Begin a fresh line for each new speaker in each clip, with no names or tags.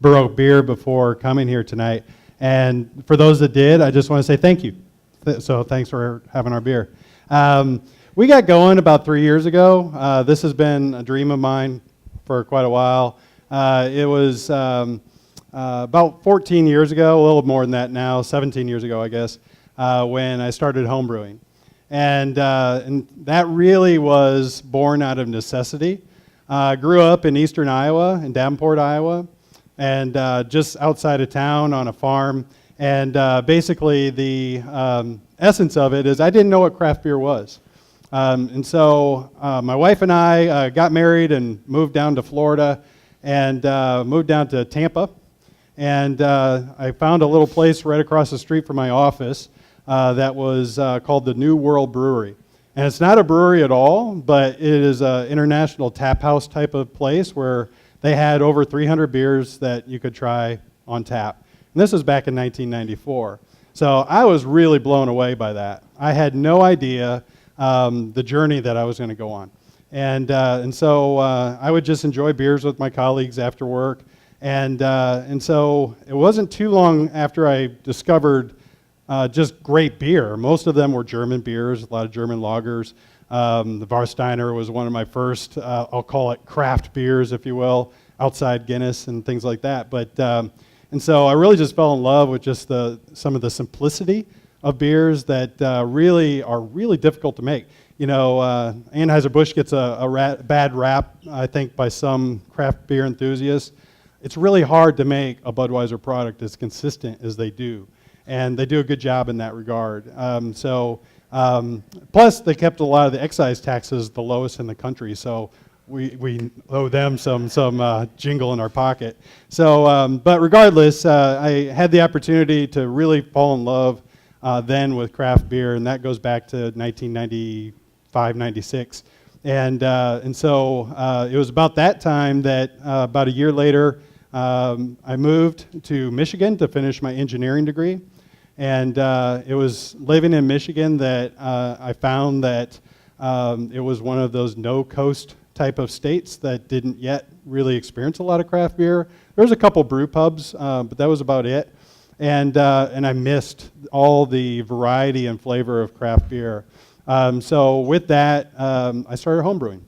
Bur Oak beer before coming here tonight. And for those that did, I just want to say thank you. So thanks for having our beer. We got going about 3 years ago. This has been a dream of mine for quite a while. It was about 14 years ago, a little more than that now, 17 years ago, I guess, when I started homebrewing. And that really was born out of necessity. I grew up in eastern Iowa, in Davenport, Iowa, and just outside of town on a farm. And basically the essence of it is I didn't know what craft beer was. And so my wife and I got married and moved down to Florida and moved down to Tampa. And I found a little place right across the street from my office that was called the New World Brewery. And it's not a brewery at all, but it is an international tap house type of place where they had over 300 beers that you could try on tap. And this was back in 1994. So I was really blown away by that. I had no idea the journey that I was going to go on. And so I would just enjoy beers with my colleagues after work. And so it wasn't too long after I discovered just great beer. Most of them were German beers, a lot of German lagers. The Warsteiner was one of my first, I'll call it craft beers, if you will, outside Guinness and things like that. But and so I really just fell in love with just some of the simplicity of beers that really are really difficult to make. You know, Anheuser-Busch gets a bad rap, I think, by some craft beer enthusiasts. It's really hard to make a Budweiser product as consistent as they do. And they do a good job in that regard. Plus, they kept a lot of the excise taxes the lowest in the country, so we owe them some jingle in our pocket. So, but regardless, I had the opportunity to really fall in love then with craft beer, and that goes back to 1995, 96. And so it was about that time that about a year later, I moved to Michigan to finish my engineering degree. And it was living in Michigan that I found that it was one of those no-coast type of states that didn't yet really experience a lot of craft beer. There was a couple brew pubs, but that was about it. And I missed all the variety and flavor of craft beer. So with that, I started homebrewing.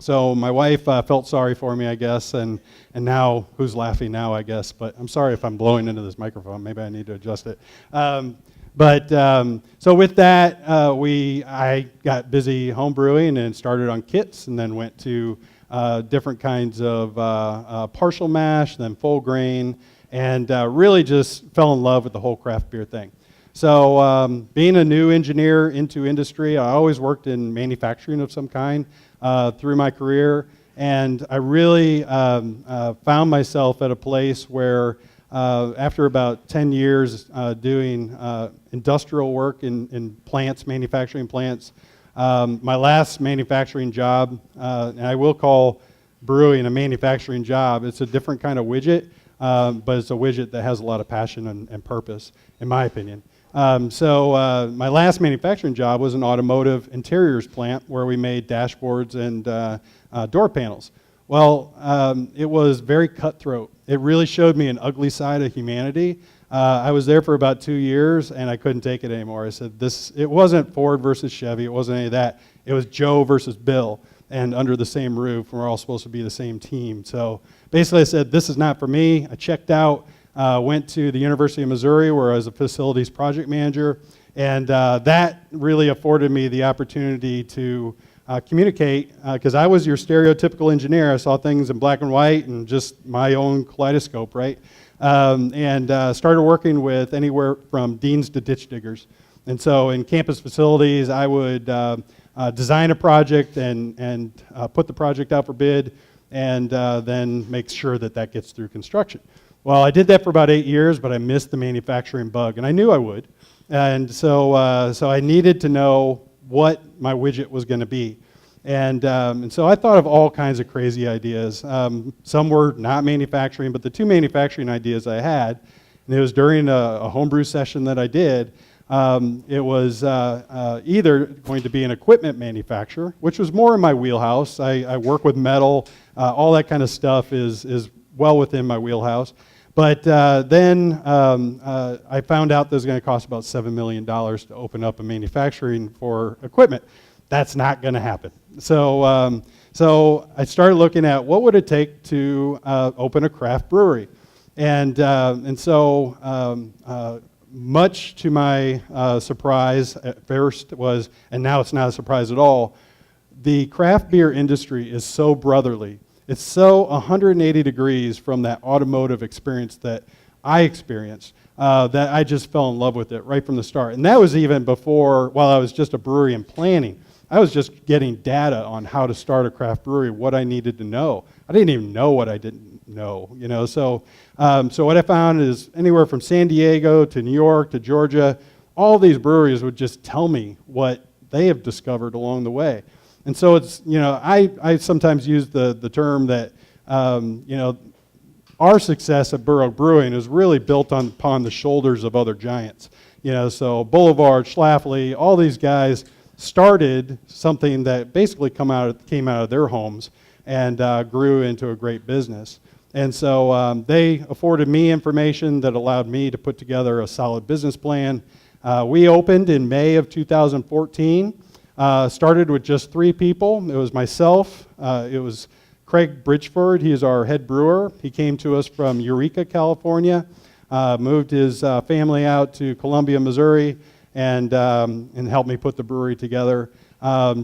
So my wife felt sorry for me, I guess, and now, who's laughing now, I guess, but I'm sorry if I'm blowing into this microphone. Maybe I need to adjust it. So with that, I got busy homebrewing and started on kits, and then went to different kinds of partial mash, then full grain, and really just fell in love with the whole craft beer thing. So being a new engineer into industry, I always worked in manufacturing of some kind through my career, and I really found myself at a place where after about 10 years doing industrial work in plants, manufacturing plants, my last manufacturing job, and I will call brewing a manufacturing job, it's a different kind of widget, but it's a widget that has a lot of passion and purpose, in my opinion. So my last manufacturing job was an automotive interiors plant where we made dashboards and door panels. Well, it was very cutthroat. It really showed me an ugly side of humanity. I was there for about 2 years, and I couldn't take it anymore. I said, it wasn't Ford versus Chevy. It wasn't any of that. It was Joe versus Bill, and under the same roof. We're all supposed to be the same team. So basically I said, this is not for me. I checked out. Went to the University of Missouri where I was a facilities project manager, and that really afforded me the opportunity to communicate, because I was your stereotypical engineer. I saw things in black and white and just my own kaleidoscope, right? And started working with anywhere from deans to ditch diggers. And so in campus facilities, I would design a project and put the project out for bid, and then make sure that that gets through construction. Well, I did that for about 8 years, but I missed the manufacturing bug, and I knew I would. And so I needed to know what my widget was going to be. And so I thought of all kinds of crazy ideas. Some were not manufacturing, but the two manufacturing ideas I had, and it was during a homebrew session that I did, it was either going to be an equipment manufacturer, which was more in my wheelhouse. I work with metal. All that kind of stuff is well within my wheelhouse. But then I found out that it was going to cost about $7 million to open up a manufacturing for equipment. That's not going to happen. So, so I started looking at what would it take to open a craft brewery. And so much to my surprise at first was, and now it's not a surprise at all, the craft beer industry is so brotherly. It's so 180 degrees from that automotive experience that I experienced that I just fell in love with it right from the start. And that was even before, while I was just a brewery and planning. I was just getting data on how to start a craft brewery, what I needed to know. I didn't even know what I didn't know, you know. So, so what I found is anywhere from San Diego to New York to Georgia, all these breweries would just tell me what they have discovered along the way. And so it's, you know, I sometimes use the term that, you know, our success at Bur Oak Brewing is really built upon the shoulders of other giants. You know, so Boulevard, Schlafly, all these guys started something that basically came out of their homes and grew into a great business. And so they afforded me information that allowed me to put together a solid business plan. We opened in May of 2014. Started with just 3 people. It was myself. It was Craig Bridgeford. He is our head brewer. He came to us from Eureka, California. Moved his family out to Columbia, Missouri, and helped me put the brewery together.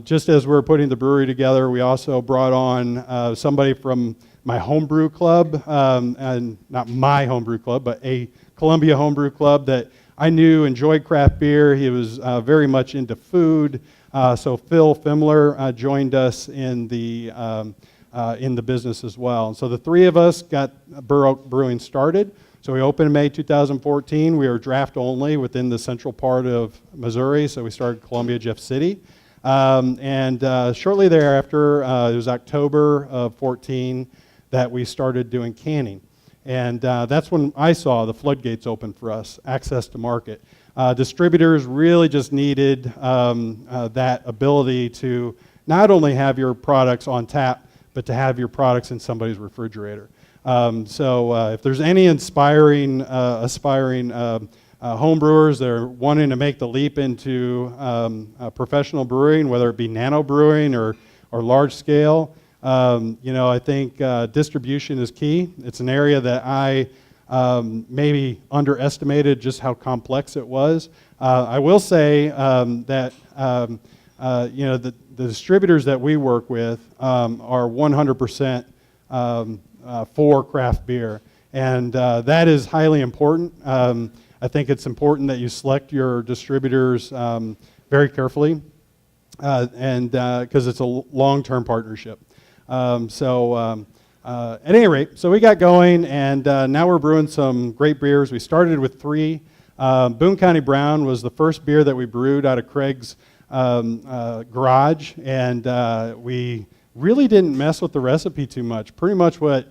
Just as we were putting the brewery together, we also brought on somebody from my homebrew club, and not my homebrew club, but a Columbia homebrew club that I knew enjoyed craft beer. He was very much into food. So Phil Fimler joined us in the business as well. And so the 3 of us got Bur Oak Brewing started. So we opened in May 2014. We were draft only within the central part of Missouri, so we started Columbia, Jeff City. And shortly thereafter, it was October of 14 that we started doing canning. And that's when I saw the floodgates open for us, access to market. Distributors really just needed that ability to not only have your products on tap, but to have your products in somebody's refrigerator. So if there's any aspiring home brewers that are wanting to make the leap into professional brewing, whether it be nano brewing or large scale, you know, I think distribution is key. It's an area that I maybe underestimated just how complex it was. I will say that you know, the distributors that we work with are 100% for craft beer, and that is highly important. I think it's important that you select your distributors very carefully, and because it's a long-term partnership. At any rate, so we got going, and now we're brewing some great beers. We started with 3. Boone County Brown was the first beer that we brewed out of Craig's garage, and we really didn't mess with the recipe too much. Pretty much what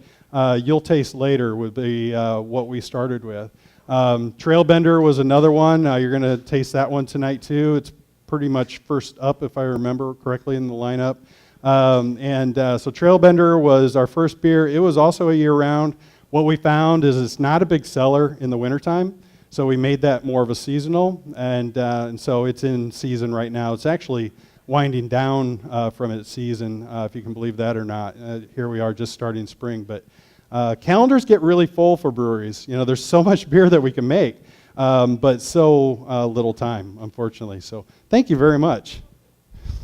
you'll taste later would be what we started with. Trailbender was another one. You're going to taste that one tonight too. It's pretty much first up, if I remember correctly, in the lineup. So Trailbender was our first beer. It was also a year-round. What we found is it's not a big seller in the wintertime, so we made that more of a seasonal, and so it's in season right now. It's actually winding down from its season, if you can believe that or not. Here we are just starting spring, but calendars get really full for breweries. You know, there's so much beer that we can make, but so little time, unfortunately. So thank you very much.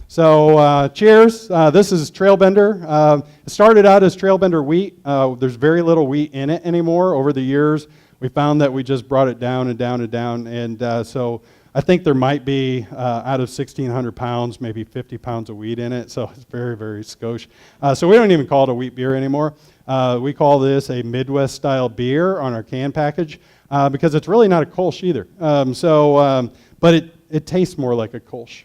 So cheers. This is Trailbender. It started out as Trailbender wheat. There's very little wheat in it anymore. Over the years, we found that we just brought it down and down and down. And so I think there might be, out of 1,600 pounds, maybe 50 pounds of wheat in it. So it's very, very skosh. So we don't even call it a wheat beer anymore. We call this a Midwest-style beer on our can package because it's really not a Kolsch either. But it tastes more like a Kolsch.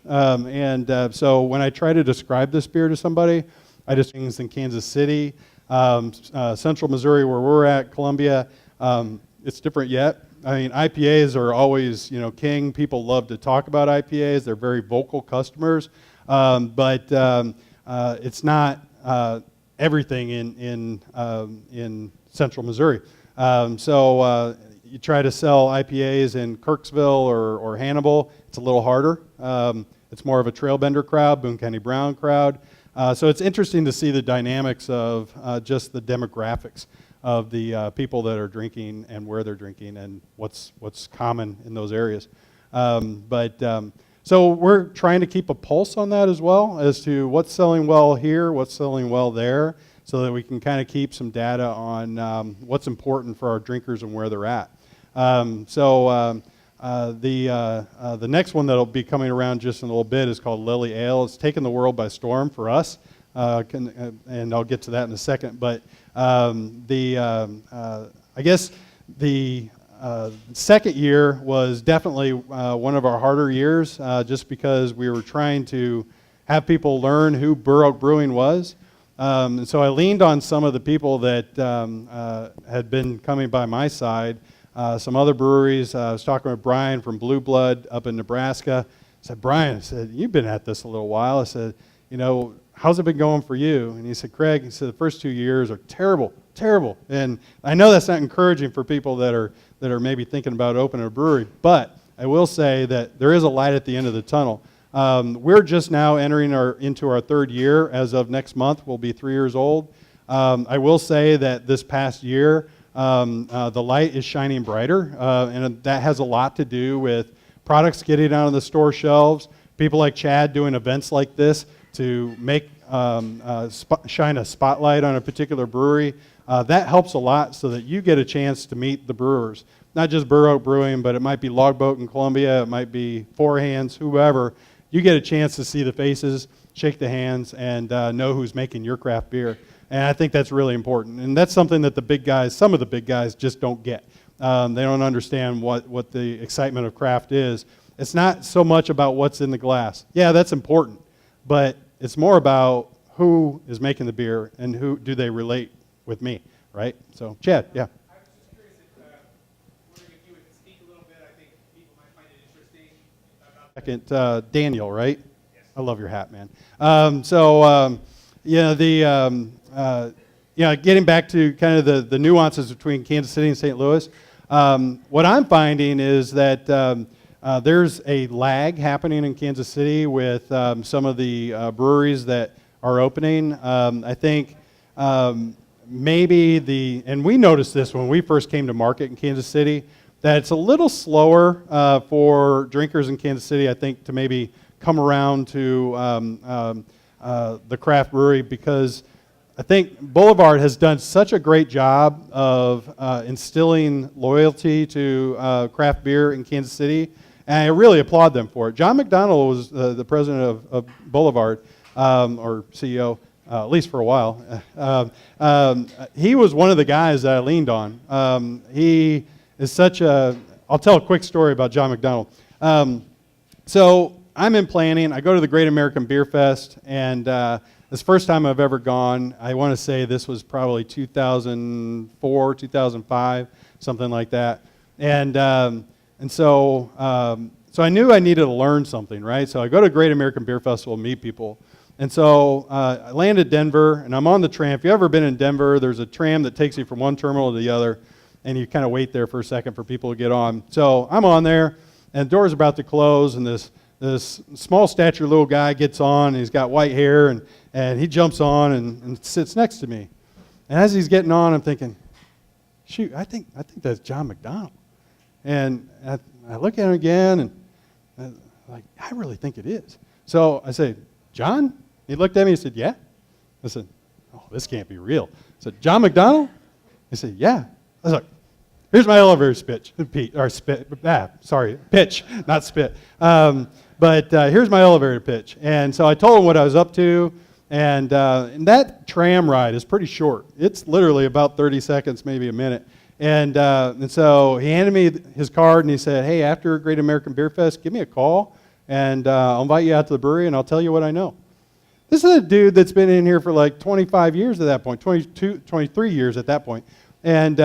So when I try to describe this beer to somebody, I just things in Kansas City, Central Missouri where we're at, Columbia. It's different yet. I mean, IPAs are always, you know, king. People love to talk about IPAs. They're very vocal customers, but it's not everything in central Missouri. You try to sell IPAs in Kirksville or Hannibal, it's a little harder. It's more of a trailbender crowd, Boone County Brown crowd. So it's interesting to see the dynamics of just the demographics of the people that are drinking and where they're drinking and what's common in those areas. So we're trying to keep a pulse on that as well as to what's selling well here, what's selling well there, so that we can kind of keep some data on what's important for our drinkers and where they're at. The next one that'll be coming around just in a little bit is called Lily Ale. It's taken the world by storm for us, and I'll get to that in a second. But I guess the second year was definitely one of our harder years, just because we were trying to have people learn who Bur Oak Brewing was. And so I leaned on some of the people that had been coming by my side. Some other breweries. I was talking with Brian from Blue Blood up in Nebraska. I said, Brian, I said, you've been at this a little while. I said, how's it been going for you? And he said, Craig, he said, the first 2 years are terrible. And I know that's not encouraging for people that are maybe thinking about opening a brewery, but I will say that there is a light at the end of the tunnel. We're just now entering into our third year. As of next month, we'll be 3 years old. I will say that this past year, the light is shining brighter, and that has a lot to do with products getting out on the store shelves, people like Chad doing events like this to make shine a spotlight on a particular brewery. That helps a lot so that you get a chance to meet the brewers. Not just Bur Oak Brewing, but it might be Logboat in Columbia, it might be Four Hands, whoever. You get a chance to see the faces, shake the hands, and know who's making your craft beer. And I think that's really important. And that's something that some of the big guys just don't get. They don't understand what the excitement of craft is. It's not so much about what's in the glass. Yeah, that's important. But it's more about who is making the beer and who do they relate with me, right? So, Chad, yeah.
I was just curious if you would speak a little bit. I think people might find it interesting about
Second, Daniel, right?
Yes.
I love your hat, man. Getting back to kind of the nuances between Kansas City and St. Louis, what I'm finding is that there's a lag happening in Kansas City with some of the breweries that are opening. I think and we noticed this when we first came to market in Kansas City, that it's a little slower for drinkers in Kansas City, I think, to maybe come around to the craft brewery, because I think Boulevard has done such a great job of instilling loyalty to craft beer in Kansas City, and I really applaud them for it. John McDonald was the president of Boulevard, or CEO, at least for a while. He was one of the guys that I leaned on. He is I'll tell a quick story about John McDonald. So I'm in planning. I go to the Great American Beer Fest, and this first time I've ever gone, I want to say this was probably 2004, 2005, something like that. So I knew I needed to learn something, right? So I go to Great American Beer Festival, meet people. And so I landed Denver, and I'm on the tram. If you've ever been in Denver, there's a tram that takes you from one terminal to the other, and you kind of wait there for a second for people to get on. So I'm on there, and the door's about to close, and this small stature little guy gets on, and he's got white hair, and he jumps on and sits next to me. And as he's getting on, I'm thinking, shoot, I think that's John McDonald. And I look at him again, and I really think it is. So I say, John? He looked at me and said, yeah. I said, oh, this can't be real. I said, John McDonald? He said, yeah. I was like, here's my elevator pitch, not spit. But here's my elevator pitch. And so I told him what I was up to, and that tram ride is pretty short. It's literally about 30 seconds, maybe a minute. And so he handed me his card, and he said, hey, after Great American Beer Fest, give me a call, and I'll invite you out to the brewery, and I'll tell you what I know. This is a dude that's been in here for like 25 years at that point, 23 years at that point. And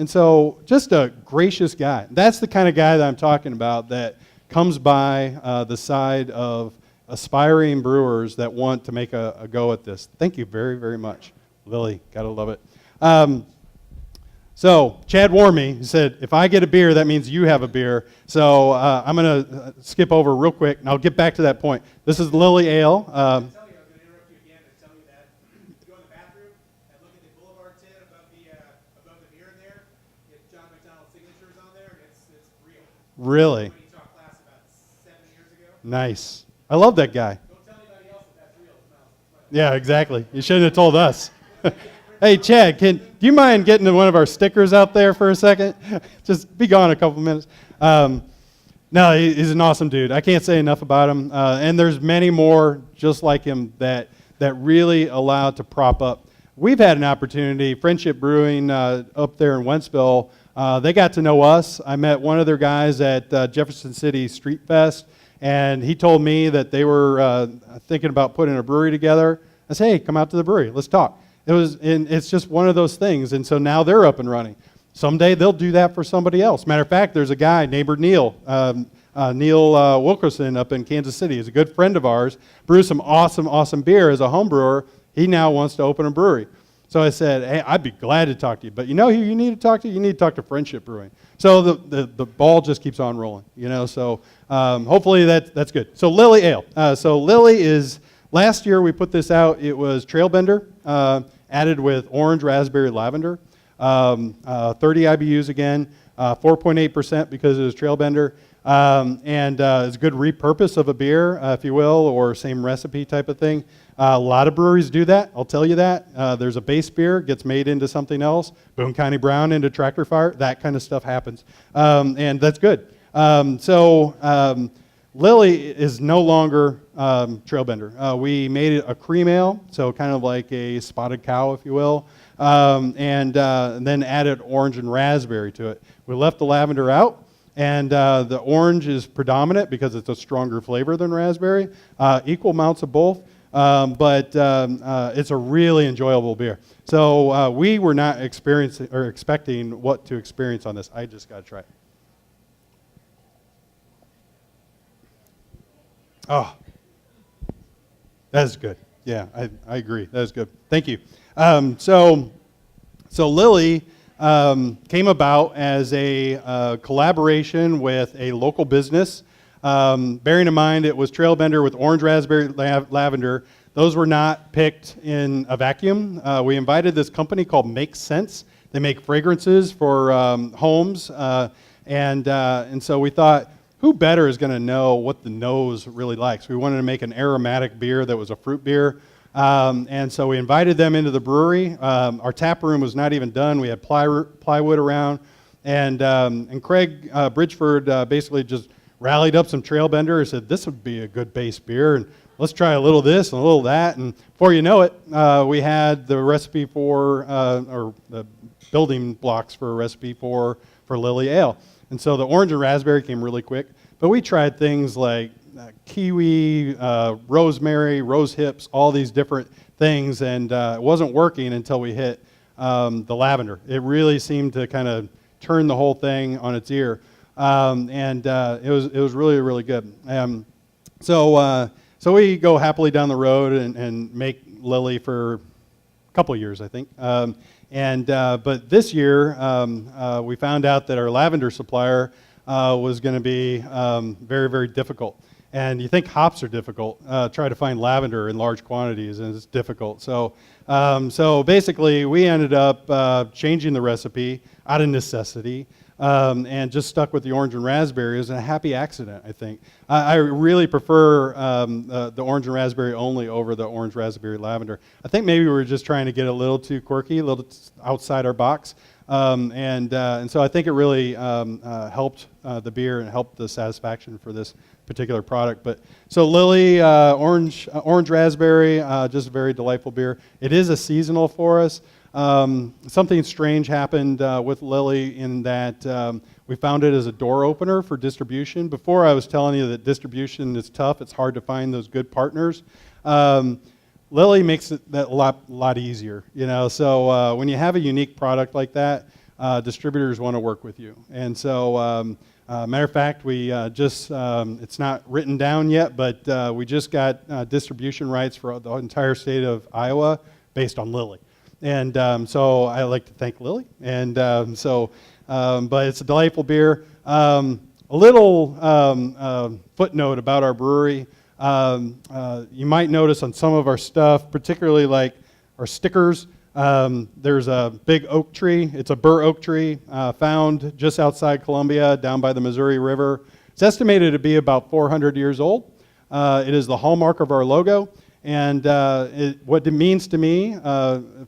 so just a gracious guy. That's the kind of guy that I'm talking about, that comes by the side of aspiring brewers that want to make a go at this. Thank you very, very much. Lily, gotta love it. So Chad warned me. He said, if I get a beer, that means you have a beer. So I'm going to skip over real quick, and I'll get back to that point. This is Lily Ale.
I was going to interrupt you again and tell you that if you go in the bathroom and look at the Boulevard tin above the mirror there, it's John McDonald's signatures on there, and it's real.
Really?
When he taught class about 7 years ago.
Nice. I love that guy.
Don't tell anybody else that that's real. It smells.
Yeah, exactly. You shouldn't have told us. Hey, Chad, do you mind getting to one of our stickers out there for a second? Just be gone a couple minutes. No, he's an awesome dude. I can't say enough about him. And there's many more just like him that really allow to prop up. We've had an opportunity, Friendship Brewing up there in Wentzville, they got to know us. I met one of their guys at Jefferson City Street Fest, and he told me that they were thinking about putting a brewery together. I said, hey, come out to the brewery. Let's talk. It's just one of those things, and so now they're up and running. Someday they'll do that for somebody else. Matter of fact, there's a guy, neighbor Neil Wilkerson up in Kansas City. He's a good friend of ours, brews some awesome beer as a home brewer. He now wants to open a brewery. So I said, hey, I'd be glad to talk to you, but you know who you need to talk to? You need to talk to Friendship Brewing. So the ball just keeps on rolling, so hopefully that's good. So Lily Ale. So Lily is, last year we put this out, it was Trailbender, added with orange, raspberry, lavender. 30 IBUs again, 4.8% because it was Trailbender. And it's a good repurpose of a beer, if you will, or same recipe type of thing. A lot of breweries do that, I'll tell you that. There's a base beer, gets made into something else. Boone County Brown into Tractor Fire, that kind of stuff happens. And that's good. Lily is no longer Trailbender. We made it a cream ale, so kind of like a spotted cow, if you will, and then added orange and raspberry to it. We left the lavender out, and the orange is predominant because it's a stronger flavor than raspberry. Equal amounts of both, but it's a really enjoyable beer. So we were not expecting what to experience on this. I just got to try it. Oh, that is good. Yeah, I agree. That is good. Thank you. So Lily came about as a collaboration with a local business. Bearing in mind it was Trailbender with orange, raspberry, lavender. Those were not picked in a vacuum. We invited this company called Make Sense. They make fragrances for homes, and so we thought, who better is going to know what the nose really likes? We wanted to make an aromatic beer that was a fruit beer. And so we invited them into the brewery. Our tap room was not even done. We had plywood around. And Craig Bridgeford basically just rallied up some Trailbender and said, this would be a good base beer. And let's try a little this and a little that. And before you know it, we had the recipe for, or the building blocks for a recipe for Lily Ale. And so the orange and raspberry came really quick. But we tried things like kiwi, rosemary, rose hips, all these different things. And it wasn't working until we hit the lavender. It really seemed to kind of turn the whole thing on its ear. And it was really, really good. So we go happily down the road and make Lily for a couple years, I think. But this year, we found out that our lavender supplier was going to be very, very difficult. And you think hops are difficult. Try to find lavender in large quantities, and it's difficult. So basically, we ended up changing the recipe out of necessity. And just stuck with the orange and raspberry. It was a happy accident, I think. I really prefer the orange and raspberry only over the orange, raspberry, lavender. I think maybe we were just trying to get a little too quirky, a little outside our box. And so I think it really helped the beer and helped the satisfaction for this particular product. But so Lily, orange raspberry, just a very delightful beer. It is a seasonal for us. Something strange happened with Lily in that we found it as a door opener for distribution. Before I was telling you that distribution is tough, it's hard to find those good partners. Lily makes it that a lot easier, So when you have a unique product like that, distributors want to work with you. And so, matter of fact, we just, it's not written down yet, but we just got distribution rights for the entire state of Iowa based on Lily. And so I like to thank Lily. And but it's a delightful beer. A little footnote about our brewery. You might notice on some of our stuff, particularly like our stickers, there's a big oak tree. It's a Bur Oak tree found just outside Columbia, down by the Missouri River. It's estimated to be about 400 years old. It is the hallmark of our logo. And what it means to me,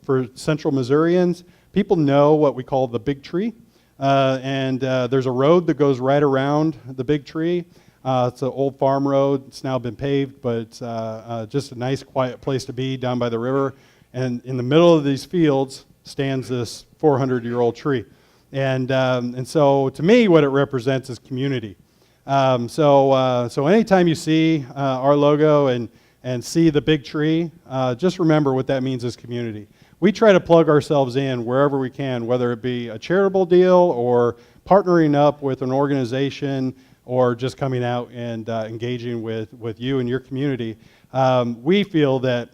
for Central Missourians, people know what we call the big tree. There's a road that goes right around the big tree. It's an old farm road. It's now been paved, but it's just a nice, quiet place to be down by the river. And in the middle of these fields stands this 400-year-old tree. And so to me, what it represents is community. So anytime you see our logo and see the big tree, just remember what that means is community. We try to plug ourselves in wherever we can, whether it be a charitable deal or partnering up with an organization or just coming out and engaging with you and your community. We feel that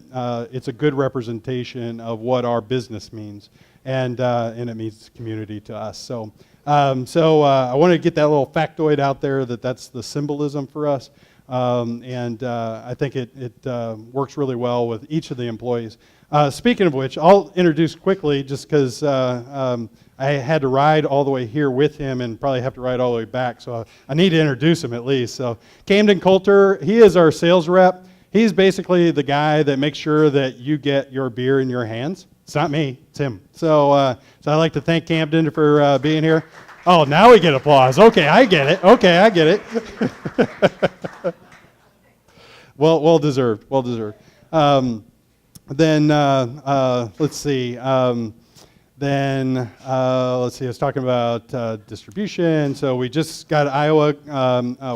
it's a good representation of what our business means, and it means community to us. So I want to get that little factoid out there that's the symbolism for us. I think it works really well with each of the employees. Speaking of which, I'll introduce quickly just because I had to ride all the way here with him and probably have to ride all the way back, so I need to introduce him at least. So Camden Coulter, he is our sales rep. He's basically the guy that makes sure that you get your beer in your hands. It's not me, it's him. So I'd like to thank Camden for being here. Oh, now we get applause. Okay, I get it. Well deserved. Let's see. I was talking about distribution. So we just got Iowa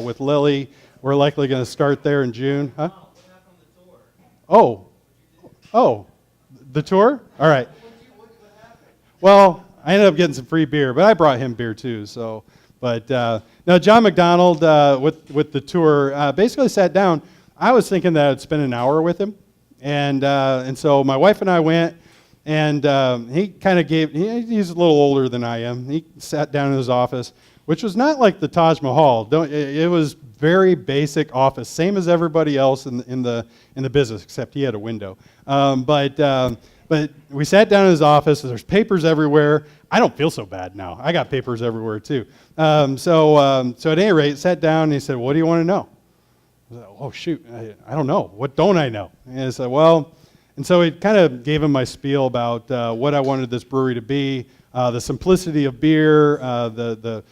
with Lily. We're likely going to start there in June. Huh? Oh, the tour? All right. Well, I ended up getting some free beer, but I brought him beer too. So, no, John McDonald with the tour basically sat down. I was thinking that I'd spend an hour with him, and so my wife and I went, and he kind of he's a little older than I am. He sat down in his office, which was not like the Taj Mahal. It was very basic office, same as everybody else in the business, except he had a window. But we sat down in his office. There's papers everywhere. I don't feel so bad now. I got papers everywhere too. So at any rate, sat down and he said, "What do you want to know?" I said, "Oh shoot, I don't know. What don't I know?" And I said, "Well," and so he kind of gave him my spiel about what I wanted this brewery to be, the simplicity of beer, the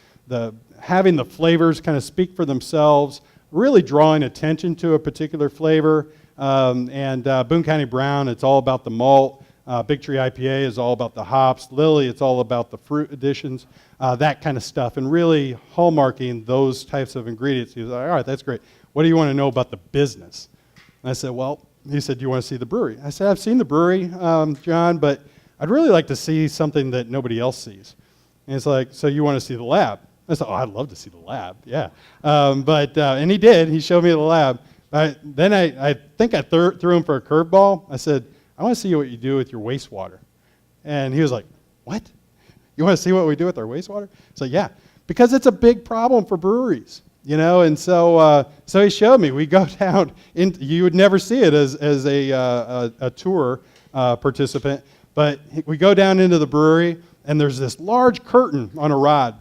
having the flavors kind of speak for themselves, really drawing attention to a particular flavor. Boone County Brown, it's all about the malt. Big Tree IPA is all about the hops. Lily, it's all about the fruit additions, that kind of stuff, and really hallmarking those types of ingredients. He was like, "All right, that's great. What do you want to know about the business?" And I said, "Well," he said, "Do you want to see the brewery?" I said, "I've seen the brewery, John, but I'd really like to see something that nobody else sees." And he's like, "So you want to see the lab?" I said, "Oh, I'd love to see the lab, yeah." And he did. He showed me the lab. Then I think I threw him for a curveball. I said, "I want to see what you do with your wastewater." And he was like, "What? You want to see what we do with our wastewater?" So yeah, because it's a big problem for breweries, you know. And so he showed me. We go down, you would never see it as a tour participant, but we go down into the brewery, and there's this large curtain on a rod,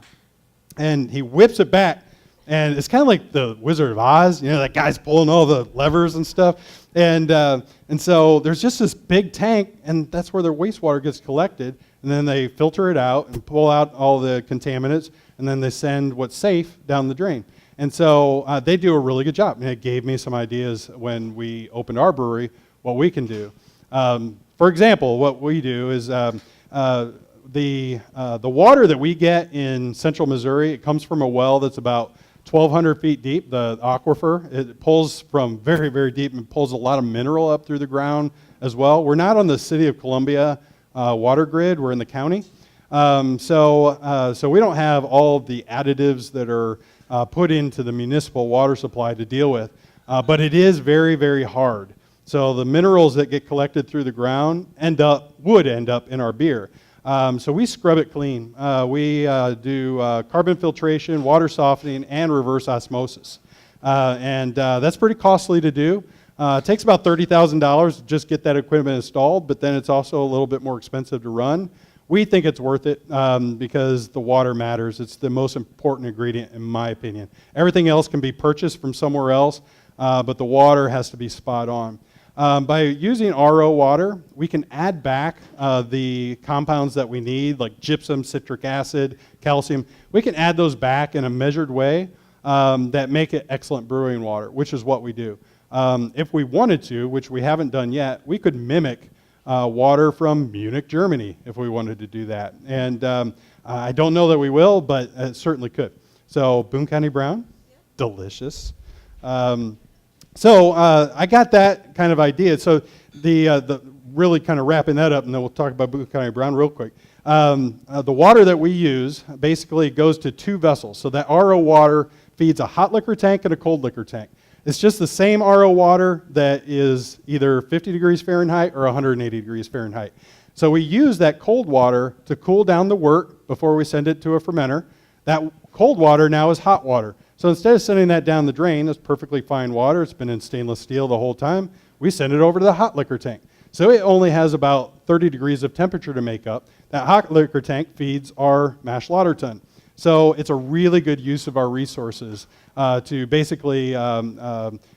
and he whips it back. And it's kind of like the Wizard of Oz, you know, that guy's pulling all the levers and stuff. And so there's just this big tank, and that's where their wastewater gets collected. And then they filter it out and pull out all the contaminants, and then they send what's safe down the drain. And so they do a really good job. And it gave me some ideas when we opened our brewery, what we can do. For example, what we do is the water that we get in central Missouri, it comes from a well that's about 1,200 feet deep, the aquifer. It pulls from very, very deep and pulls a lot of mineral up through the ground as well. We're not on the City of Columbia water grid. We're in the county. So we don't have all of the additives that are put into the municipal water supply to deal with. But it is very, very hard. So the minerals that get collected through the ground would end up in our beer. So we scrub it clean. We do carbon filtration, water softening, and reverse osmosis. And that's pretty costly to do. It takes about $30,000 to just get that equipment installed, but then it's also a little bit more expensive to run. We think it's worth it because the water matters. It's the most important ingredient in my opinion. Everything else can be purchased from somewhere else, but the water has to be spot on. By using RO water, we can add back the compounds that we need, like gypsum, citric acid, calcium. We can add those back in a measured way that make it excellent brewing water, which is what we do. If we wanted to, which we haven't done yet, we could mimic water from Munich, Germany, if we wanted to do that. And I don't know that we will, but it certainly could. So Boone County Brown, delicious. So I got that kind of idea. So the really kind of wrapping that up, and then we'll talk about Boone County Brown real quick. The water that we use basically goes to two vessels. So that RO water feeds a hot liquor tank and a cold liquor tank. It's just the same RO water that is either 50 degrees Fahrenheit or 180 degrees Fahrenheit. So we use that cold water to cool down the wort before we send it to a fermenter. That cold water now is hot water. So instead of sending that down the drain, it's perfectly fine water. It's been in stainless steel the whole time. We send it over to the hot liquor tank. So it only has about 30 degrees of temperature to make up. That hot liquor tank feeds our mash lauter tun. So it's a really good use of our resources to basically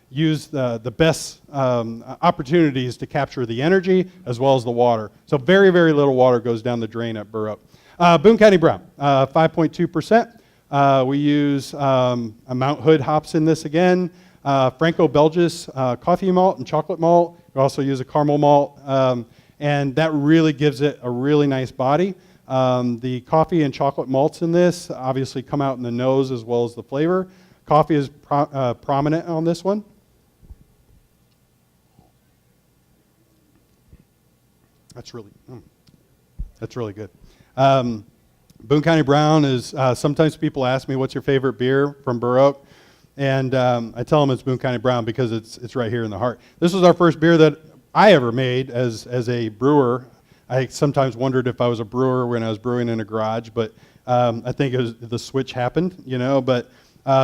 use the best opportunities to capture the energy as well as the water. So very, very little water goes down the drain at Bur Oak. Boone County Brown, 5.2%. We use Mount Hood hops in this again. Franco-Belgisch coffee malt and chocolate malt. We also use a caramel malt. And that really gives it a really nice body. The coffee and chocolate malts in this obviously come out in the nose as well as the flavor. Coffee is prominent on this one. That's really good. Boone County Brown is, sometimes people ask me, what's your favorite beer from Bur Oak? And I tell them it's Boone County Brown because it's right here in the heart. This was our first beer that I ever made as a brewer. I sometimes wondered if I was a brewer when I was brewing in a garage, but I think the switch happened, you know. But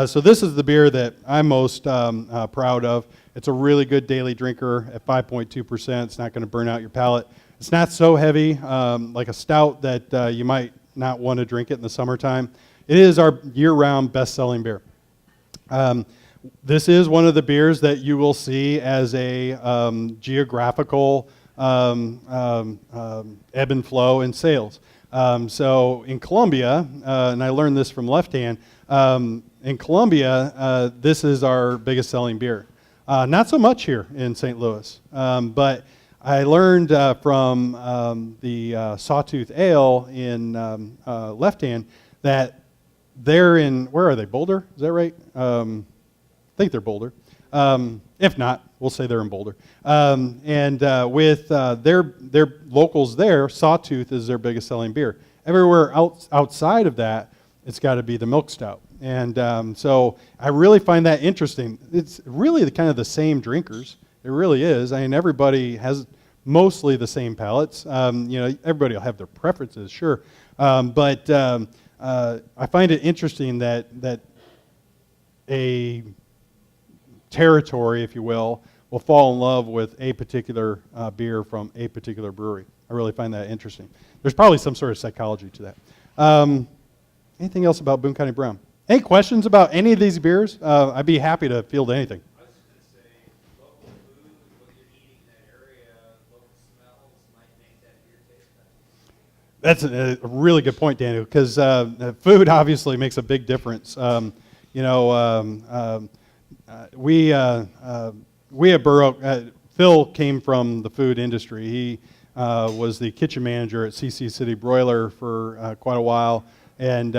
so this is the beer that I'm most proud of. It's a really good daily drinker at 5.2%. It's not going to burn out your palate. It's not so heavy like a stout that you might not want to drink it in the summertime. It is our year-round best-selling beer. This is one of the beers that you will see as a geographical ebb and flow in sales. So in Colombia, and I learned this from Left Hand, in Colombia, this is our biggest selling beer. Not so much here in St. Louis, but I learned from the Sawtooth Ale in Left Hand that they're in, where are they, Boulder? Is that right? I think they're Boulder. If not, we'll say they're in Boulder. With their locals there, Sawtooth is their biggest selling beer. Everywhere outside of that, it's got to be the milk stout. And so I really find that interesting. It's really kind of the same drinkers. It really is. I mean, everybody has mostly the same palates. Everybody will have their preferences, sure. But I find it interesting that a territory, if you will fall in love with a particular beer from a particular brewery. I really find that interesting. There's probably some sort of psychology to that. Anything else about Boone County Brown? Any questions about any of these beers? I'd be happy to field anything.
I was just going to say, local food, what you're eating in that area, local smells might make that beer taste better.
That's a really good point, Daniel, because food obviously makes a big difference. We at Bur Oak, Phil came from the food industry. He was the kitchen manager at CC City Broiler for quite a while, and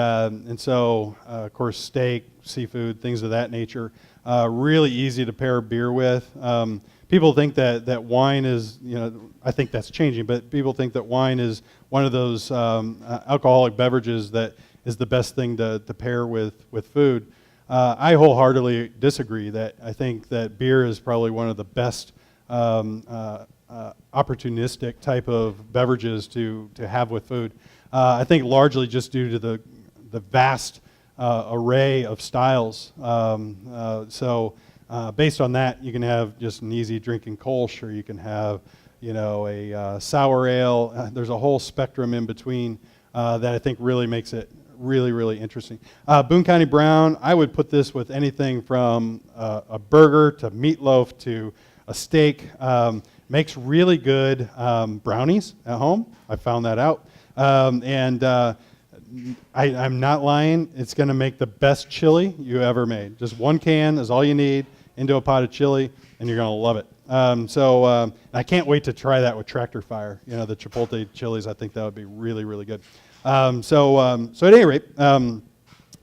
so of course steak, seafood, things of that nature. Really easy to pair beer with. People think that wine is, I think that's changing, but people think that wine is one of those alcoholic beverages that is the best thing to pair with food. I wholeheartedly disagree. That I think that beer is probably one of the best opportunistic type of beverages to have with food. I think largely just due to the vast array of styles. So based on that, you can have just an easy drinking Kolsch, or you can have, a sour ale. There's a whole spectrum in between that I think really makes it really, really interesting. Boone County Brown, I would put this with anything from a burger to meatloaf to a steak. Makes really good brownies at home. I found that out. I'm not lying. It's going to make the best chili you ever made. Just one can is all you need into a pot of chili, and you're going to love it. I can't wait to try that with Tractor Fire. The Chipotle chilies, I think that would be really, really good. So at any rate, and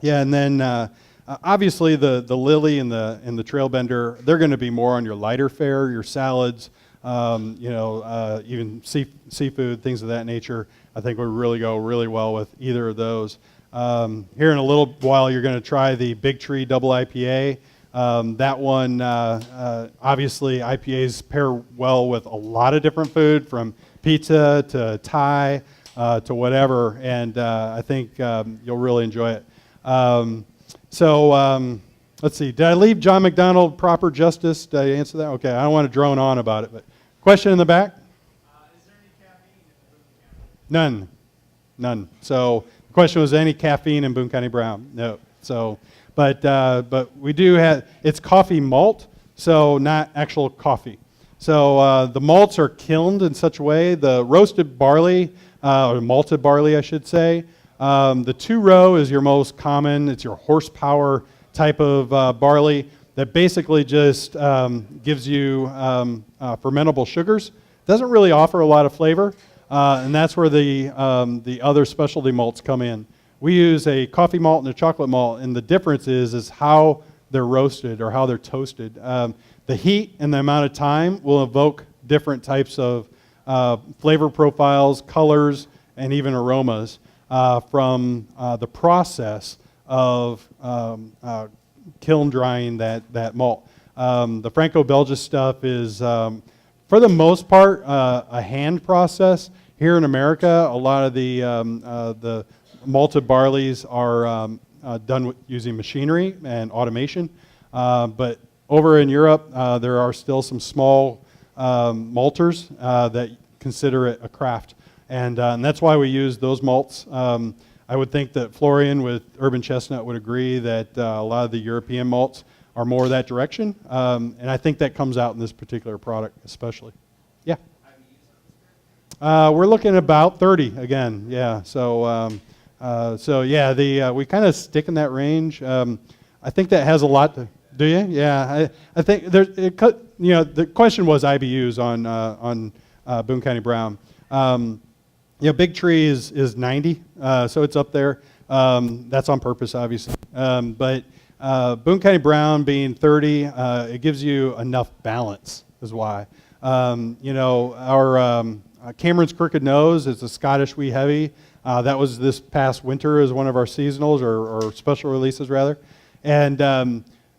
then obviously the Lily and the Trailbender, they're going to be more on your lighter fare, your salads, even seafood, things of that nature. I think would really go really well with either of those. Here in a little while, you're going to try the Big Tree Double IPA. That one, obviously, IPAs pair well with a lot of different food, from pizza to Thai to whatever, and I think you'll really enjoy it. Let's see. Did I leave John McDonald proper justice? Did I answer that? Okay, I don't want to drone on about it, but question in the back?
Is there any caffeine in Boone County?
None. So the question was, any caffeine in Boone County Brown? No. So, but we do have, it's coffee malt, so not actual coffee. So the malts are kilned in such a way, the roasted barley, or malted barley, I should say. The 2-row is your most common. It's your horsepower type of barley that basically just gives you fermentable sugars. Doesn't really offer a lot of flavor, and that's where the other specialty malts come in. We use a coffee malt and a chocolate malt, and the difference is how they're roasted or how they're toasted. The heat and the amount of time will evoke different types of flavor profiles, colors, and even aromas from the process of kiln drying that malt. The Franco-Belgian stuff is, for the most part, a hand process. Here in America, a lot of the malted barleys are done using machinery and automation. But over in Europe, there are still some small malters that consider it a craft. And that's why we use those malts. I would think that Florian with Urban Chestnut would agree that a lot of the European malts are more that direction. And I think that comes out in this particular product especially. Yeah. We're looking at about 30 again. Yeah. So yeah, we kind of stick in that range. I think that has a lot to. Do you? Yeah. I think the question was IBUs on Boone County Brown. Big Tree is 90, so it's up there. That's on purpose, obviously. But Boone County Brown being 30, it gives you enough balance, is why. Our Cameron's Crooked Nose is a Scottish wee heavy. That was this past winter as one of our seasonals or special releases, rather. And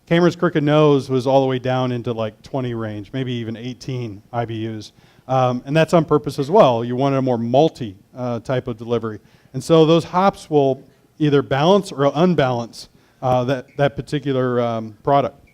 Cameron's Crooked Nose was all the way down into like 20 range, maybe even 18 IBUs. And that's on purpose as well. You wanted a more malty type of delivery. And so those hops will either balance or unbalance that particular product.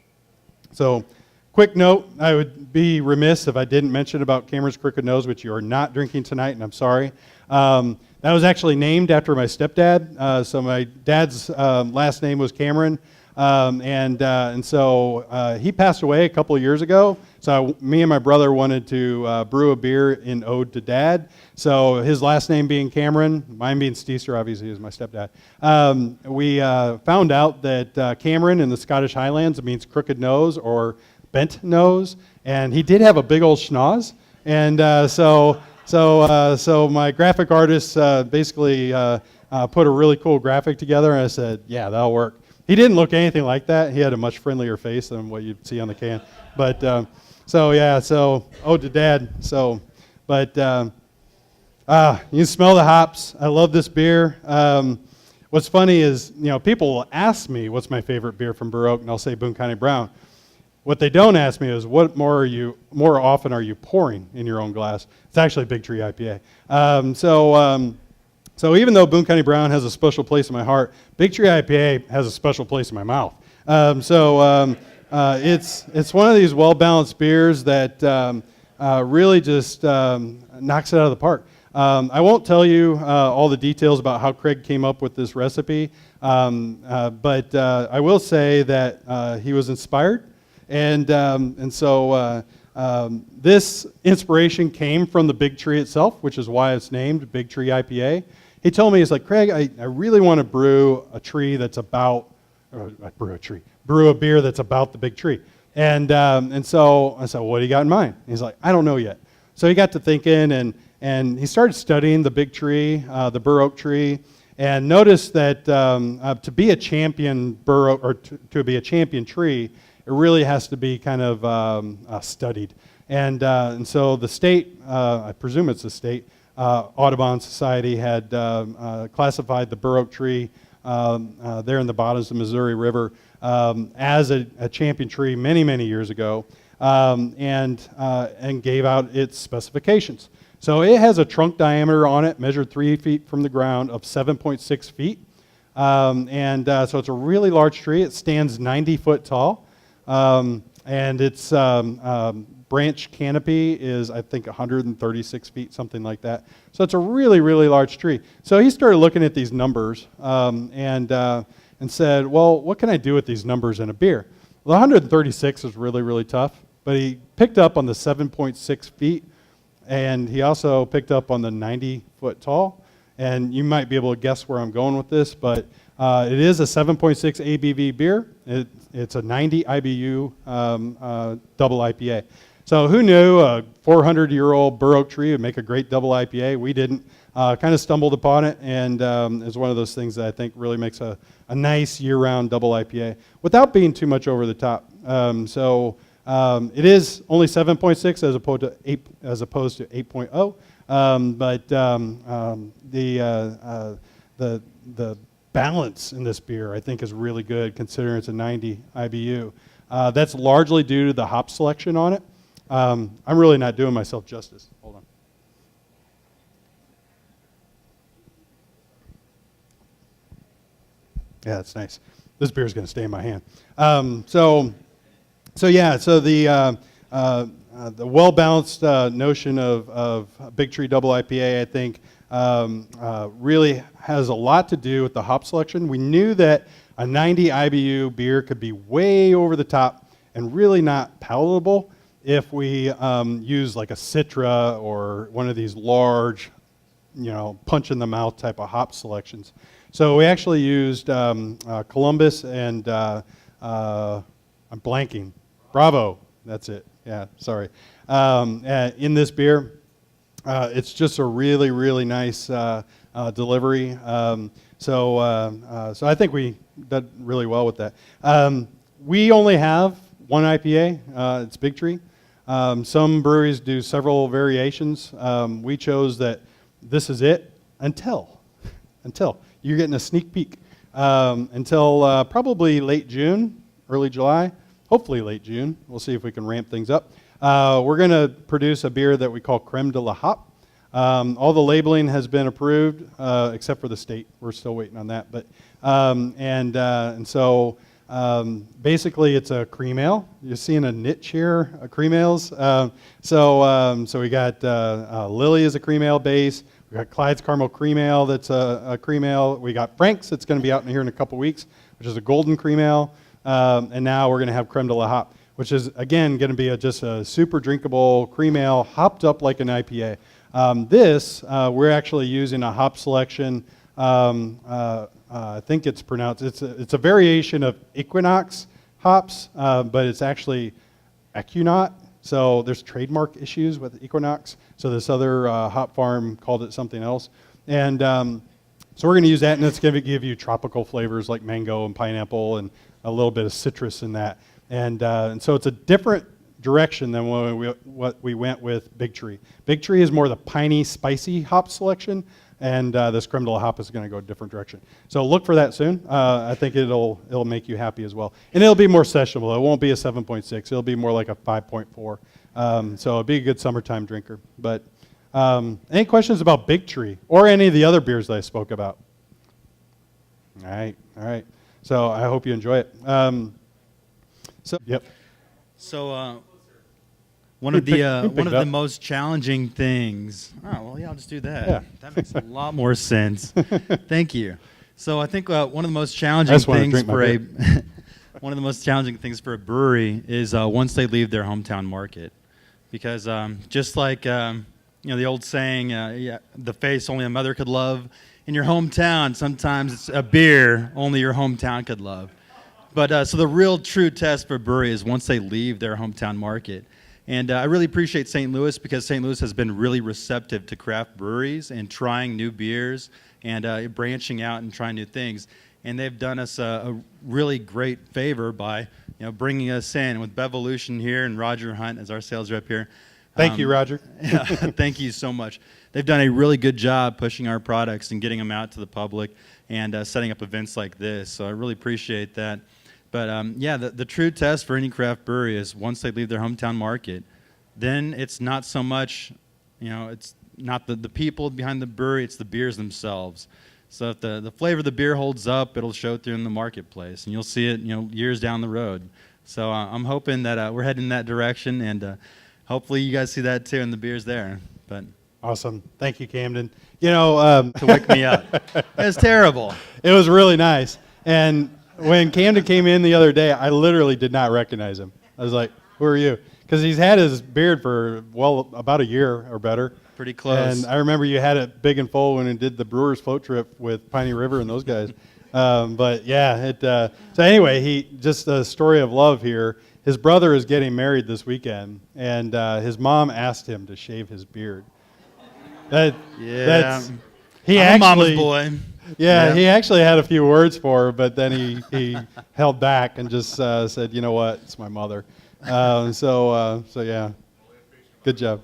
So quick note, I would be remiss if I didn't mention about Cameron's Crooked Nose, which you are not drinking tonight, and I'm sorry. That was actually named after my stepdad. So my dad's last name was Cameron. And so he passed away a couple of years ago. So me and my brother wanted to brew a beer in ode to Dad. So his last name being Cameron, mine being Stichter, obviously, is my stepdad. We found out that Cameron in the Scottish Highlands means crooked nose or bent nose, and he did have a big old schnoz. And so my graphic artist basically put a really cool graphic together, and I said, yeah, that'll work. He didn't look anything like that. He had a much friendlier face than what you'd see on the can. But ode to Dad. So, but you can smell the hops. I love this beer. What's funny is, people will ask me what's my favorite beer from Bur Oak, and I'll say Boone County Brown. What they don't ask me is what more often are you pouring in your own glass? It's actually Big Tree IPA. So even though Boone County Brown has a special place in my heart, Big Tree IPA has a special place in my mouth. It's one of these well-balanced beers that really just knocks it out of the park. I won't tell you all the details about how Craig came up with this recipe, but I will say that he was inspired, and so this inspiration came from the Big Tree itself, which is why it's named Big Tree IPA. He told me, he's like, Craig, I really want to brew a tree that's about, brew a beer that's about the Big Tree. And so I said, what do you got in mind? He's like, I don't know yet. So he got to thinking, and he started studying the Big Tree, the Bur Oak tree, and noticed that to be a champion Bur Oak, or to be a champion tree, it really has to be kind of studied. And so the state, I presume it's the state, Audubon Society had classified the Bur Oak tree there in the bottoms of the Missouri River as a champion tree many, many years ago, and gave out its specifications. So it has a trunk diameter on it, measured 3 feet from the ground, of 7.6 feet. So it's a really large tree. It stands 90 foot tall, and its branch canopy is, I think, 136 feet, something like that. So it's a really, really large tree. So he started looking at these numbers and said, well, what can I do with these numbers in a beer? Well, 136 is really, really tough, but he picked up on the 7.6 feet, and he also picked up on the 90 foot tall. And you might be able to guess where I'm going with this, but it is a 7.6 ABV beer. It's a 90 IBU double IPA. So who knew a 400-year-old Bur Oak tree would make a great double IPA? We didn't. Kind of stumbled upon it, and it's one of those things that I think really makes a nice year-round double IPA without being too much over the top. It is only 7.6 as opposed to 8.0, but the balance in this beer I think is really good considering it's a 90 IBU. That's largely due to the hop selection on it. I'm really not doing myself justice. Hold on. Yeah, that's nice. This beer is going to stay in my hand. So the well-balanced notion of Big Tree Double IPA, I think, really has a lot to do with the hop selection. We knew that a 90 IBU beer could be way over the top and really not palatable if we use like a Citra or one of these large, punch-in-the-mouth type of hop selections. So we actually used Columbus and I'm blanking. Bravo, that's it. Yeah, sorry. In this beer, it's just a really, really nice delivery. So I think we did really well with that. We only have one IPA. It's Big Tree. Some breweries do several variations. We chose that this is it until you're getting a sneak peek until probably late June, early July. Hopefully late June. We'll see if we can ramp things up. We're going to produce a beer that we call Creme de la Hop. All the labeling has been approved except for the state. We're still waiting on that. But so basically it's a cream ale. You're seeing a niche here, cream ales. So we got Lily as a cream ale base. We got Clyde's Caramel Cream Ale that's a cream ale. We got Frank's that's going to be out in here in a couple weeks, which is a golden cream ale. And now we're going to have Creme de la Hop, which is, again, going to be just a super drinkable cream ale hopped up like an IPA. We're actually using a hop selection. I think it's pronounced, it's a variation of Equinox hops, but it's actually Equinaut. So there's trademark issues with Equinox. So this other hop farm called it something else. And so we're going to use that, and it's going to give you tropical flavors like mango and pineapple and a little bit of citrus in that. And so it's a different direction than what we went with Big Tree. Big Tree is more the piney, spicy hop selection, and this creme de la hop is going to go a different direction. So look for that soon. I think it'll make you happy as well, and it'll be more sessionable. It won't be a 7.6. It'll be more like a 5.4. So it'll be a good summertime drinker. But any questions about Big Tree or any of the other beers that I spoke about? All right. So I hope you enjoy it. Yep.
So one of the most challenging things. Oh well, yeah, I'll just do that.
Yeah.
That makes a lot more sense. Thank you. So I think one of the most challenging
just wanna
things
drink my
for a
beer.
one of the most challenging things for a brewery is once they leave their hometown market, because just like the old saying, the face only a mother could love. In your hometown, sometimes it's a beer only your hometown could love. But so the real true test for a brewery is once they leave their hometown market. And I really appreciate St. Louis because St. Louis has been really receptive to craft breweries and trying new beers and branching out and trying new things. And they've done us a really great favor by bringing us in with Bevolution here and Roger Hunt as our sales rep here.
Thank you, Roger.
Yeah, thank you so much. They've done a really good job pushing our products and getting them out to the public and setting up events like this. So I really appreciate that. But the true test for any craft brewery is once they leave their hometown market, then it's not so much, it's not the people behind the brewery, it's the beers themselves. So if the flavor of the beer holds up, it'll show through in the marketplace, and you'll see it, years down the road. So I'm hoping that we're heading in that direction, and hopefully you guys see that too, and the beer's there. But
Awesome. Thank you, Camden.
to wake me up, it was terrible.
It was really nice. And when Camden came in the other day, I literally did not recognize him. I was like, who are you? Because he's had his beard for, about a year or better.
Pretty close.
And I remember you had it big and full when you did the Brewers float trip with Piney River and those guys. But yeah, so anyway, just a story of love here. His brother is getting married this weekend, and his mom asked him to shave his beard.
I'm a mama's boy.
Yeah, he actually had a few words for her, but then he held back and just said, you know what, it's my mother. So yeah, good job.